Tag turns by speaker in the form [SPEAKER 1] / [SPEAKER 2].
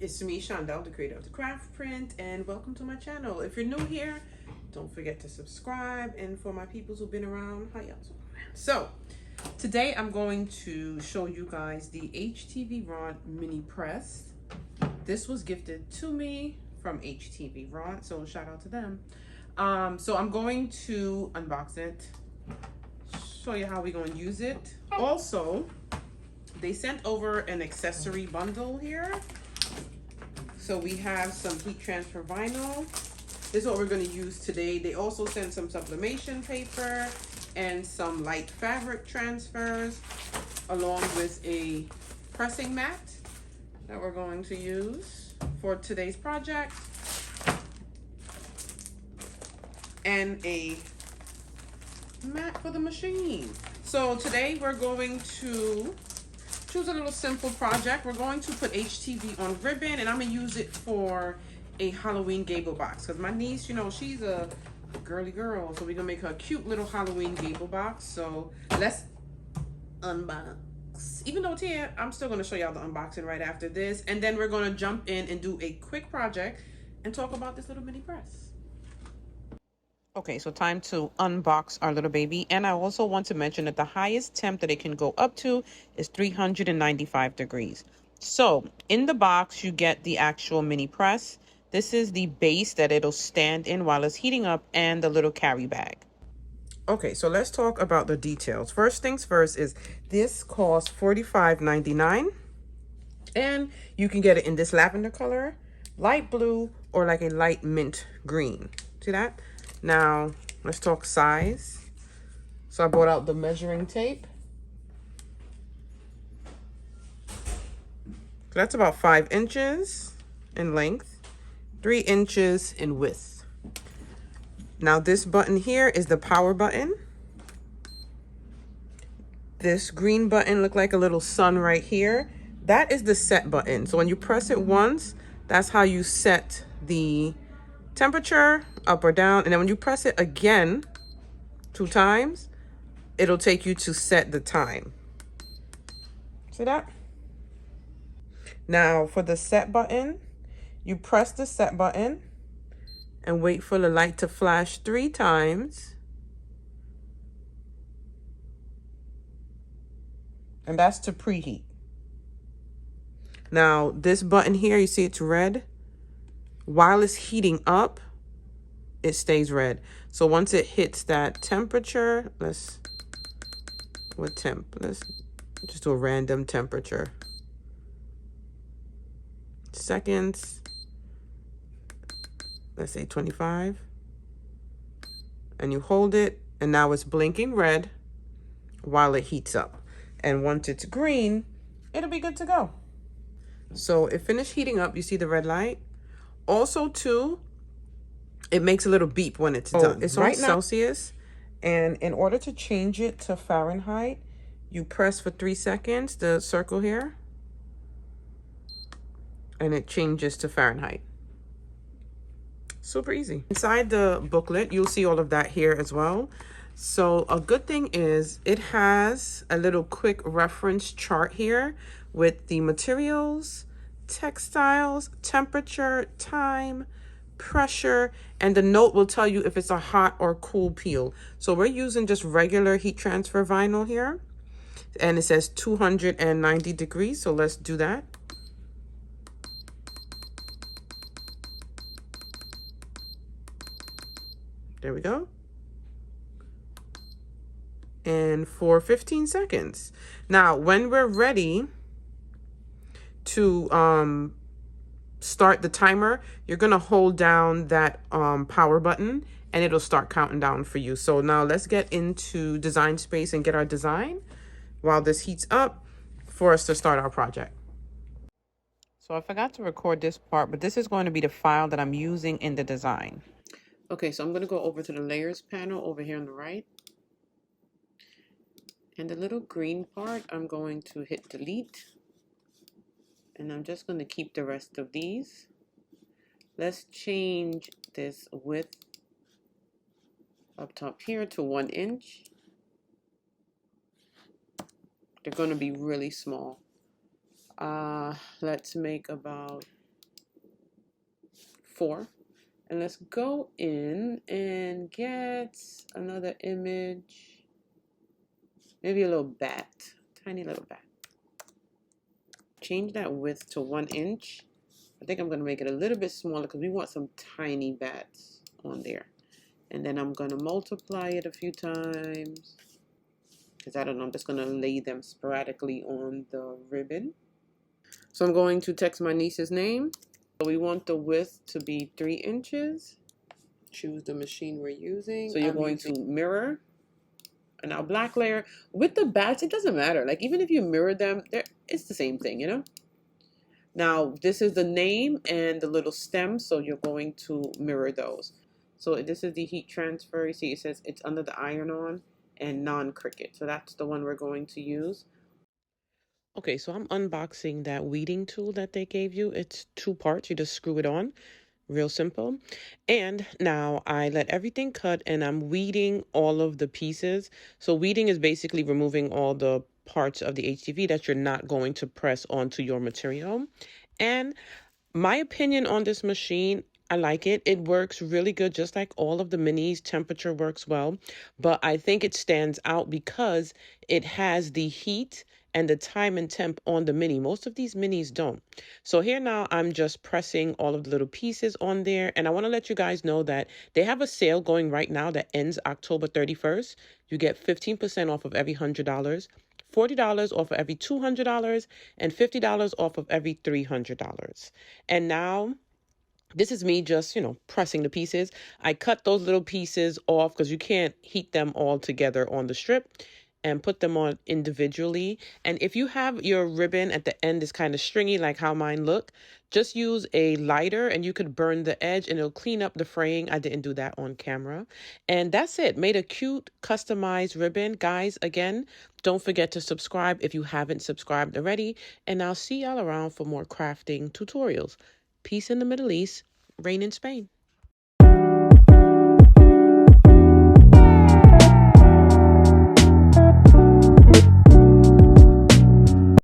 [SPEAKER 1] It's me, Shondell, the creator of the craft print, and welcome to my channel. If you're new here, don't forget to subscribe. And for my peoples who've been around, how y'all doing? So today I'm going to show you guys the HTVRONT Mini Press. This was gifted to me from HTVRONT, so shout out to them. So I'm going to unbox it, show you how we're going to use it. Also, they sent over an accessory bundle here. So we have some heat transfer vinyl. This is what we're going to use today. They also sent some sublimation paper and some light fabric transfers, along with a pressing mat that we're going to use for today's project, and a mat for the machine. So today we're going to choose a little simple project. We're going to put HTV on ribbon, and I'm gonna use it for a Halloween gable box because my niece, you know, she's a girly girl, so we're gonna make her a cute little Halloween gable box. So let's unbox. Even though it's here, I'm still gonna show y'all the unboxing right after this, and then we're gonna jump in and do a quick project and talk about this little mini press. Okay, so time to unbox our little baby. And I also want to mention that the highest temp that it can go up to is 395 degrees. So in the box, you get the actual mini press. This is the base that it'll stand in while it's heating up, and the little carry bag. Okay, so let's talk about the details. First things first is this costs $45.99. And you can get it in this lavender color, light blue, or like a light mint green. See that? Now, let's talk size. So I brought out the measuring tape. So that's about 5 inches in length, 3 inches in width. Now this button here is the power button. This green button look like a little sun right here. That is the set button. So when you press it once, that's how you set the temperature up or down. And then when you press it again 2 times, it'll take you to set the time. See that? Now for the set button, you press the set button and wait for the light to flash 3 times. And that's to preheat. Now this button here, you see it's red. While it's heating up, it stays red. So once it hits that temperature, let's just do a random temperature. Seconds, let's say 25. And you hold it, and now it's blinking red while it heats up. And once it's green, it'll be good to go. So it finished heating up. You see the red light? Also, too, it makes a little beep when it's done. It's right on Celsius, and in order to change it to Fahrenheit, you press for 3 seconds the circle here, and it changes to Fahrenheit. Super easy. Inside the booklet, you'll see all of that here as well. So a good thing is it has a little quick reference chart here with the materials, textiles, temperature, time, pressure, and the note will tell you if it's a hot or cool peel. So we're using just regular heat transfer vinyl here, and it says 290 degrees. So let's do that. There we go. And for 15 seconds. Now, when we're ready to start the timer, you're gonna hold down that power button, and it'll start counting down for you. So now let's get into Design Space and get our design while this heats up for us to start our project. So I forgot to record this part, but this is going to be the file that I'm using in the design. Okay, so I'm gonna go over to the layers panel over here on the right. And the little green part, I'm going to hit delete. And I'm just going to keep the rest of these. Let's change this width up top here to 1 inch. They're going to be really small. Let's make about 4. And let's go in and get another image. Maybe a little bat, tiny little bat. Change that width to 1 inch. I think I'm going to make it a little bit smaller because we want some tiny bats on there. And then I'm going to multiply it a few times. Because I don't know, I'm just going to lay them sporadically on the ribbon. So I'm going to text my niece's name. So we want the width to be 3 inches. Choose the machine we're using. So you're going to mirror. And now black layer. With the bats, it doesn't matter. Like even if you mirror them, it's the same thing, you know? Now this is the name and the little stem. So you're going to mirror those. So this is the heat transfer. You see it says it's under the iron-on and non-Cricut. So that's the one we're going to use. Okay, so I'm unboxing that weeding tool that they gave you. It's 2 parts. You just screw it on. Real simple. And now I let everything cut and I'm weeding all of the pieces. So weeding is basically removing all the parts of the HTV that you're not going to press onto your material. And my opinion on this machine, I like it. It works really good, just like all of the minis. Temperature works well, but I think it stands out because it has the heat and the time and temp on the mini. Most of these minis don't. So here now I'm just pressing all of the little pieces on there. And I want to let you guys know that they have a sale going right now that ends October 31st. You get 15% off of every $100. $40 off of every $200 and $50 off of every $300. And now this is me just, pressing the pieces. I cut those little pieces off because you can't heat them all together on the strip, and put them on individually. And if you have your ribbon at the end is kind of stringy, like how mine look, just use a lighter and you could burn the edge and it'll clean up the fraying. I didn't do that on camera. And that's it. Made a cute customized ribbon. Guys, again, don't forget to subscribe if you haven't subscribed already. And I'll see y'all around for more crafting tutorials. Peace in the Middle East. Reign in Spain.